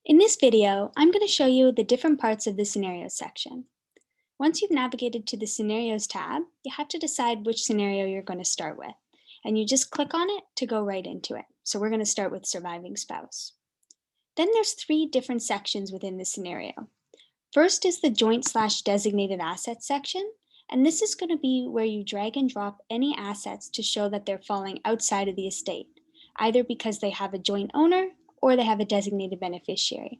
In this video, I'm going to show you the different parts of the scenarios section. Once you've navigated to the scenarios tab, you have to decide which scenario you're going to start with. And you just click on it to go right into it. So we're going to start with surviving spouse. Then there's three different sections within the scenario. First is the joint/designated assets section. And this is going to be where you drag and drop any assets to show that they're falling outside of the estate, either because they have a joint owner or they have a designated beneficiary.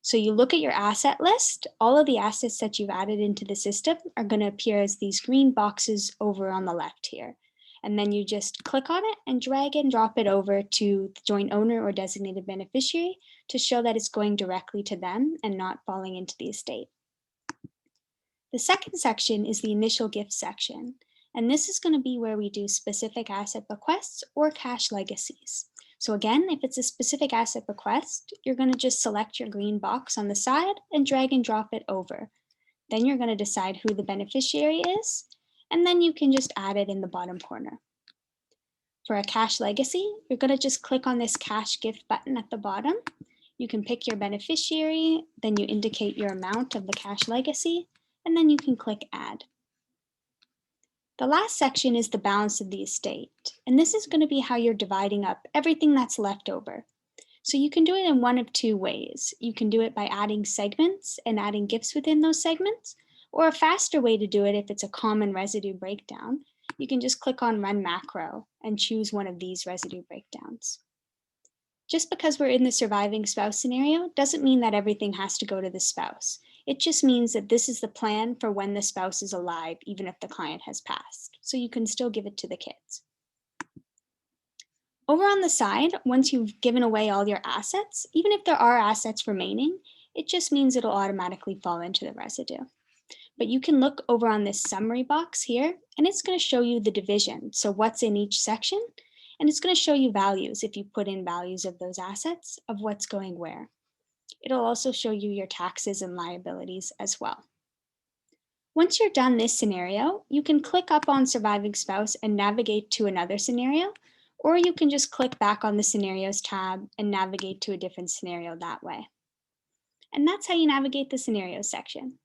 So you look at your asset list, all of the assets that you've added into the system are going to appear as these green boxes over on the left here. And then you just click on it and drag and drop it over to the joint owner or designated beneficiary to show that it's going directly to them and not falling into the estate. The second section is the initial gift section. And this is going to be where we do specific asset bequests or cash legacies. So again, if it's a specific asset bequest, you're going to just select your green box on the side and drag and drop it over. Then you're going to decide who the beneficiary is, and then you can just add it in the bottom corner. For a cash legacy, you're going to just click on this cash gift button at the bottom. You can pick your beneficiary, then you indicate your amount of the cash legacy, and then you can click add. The last section is the balance of the estate, and this is going to be how you're dividing up everything that's left over. So you can do it in one of two ways. You can do it by adding segments and adding gifts within those segments, or a faster way to do it if it's a common residue breakdown, you can just click on Run Macro and choose one of these residue breakdowns. Just because we're in the surviving spouse scenario doesn't mean that everything has to go to the spouse. It just means that this is the plan for when the spouse is alive, even if the client has passed. So you can still give it to the kids. Over on the side, once you've given away all your assets, even if there are assets remaining, it just means it'll automatically fall into the residue. But you can look over on this summary box here, and it's going to show you the division. So what's in each section, and it's going to show you values if you put in values of those assets of what's going where. It'll also show you your taxes and liabilities as well. Once you're done this scenario, you can click up on surviving spouse and navigate to another scenario, or you can just click back on the scenarios tab and navigate to a different scenario that way. And that's how you navigate the scenarios section.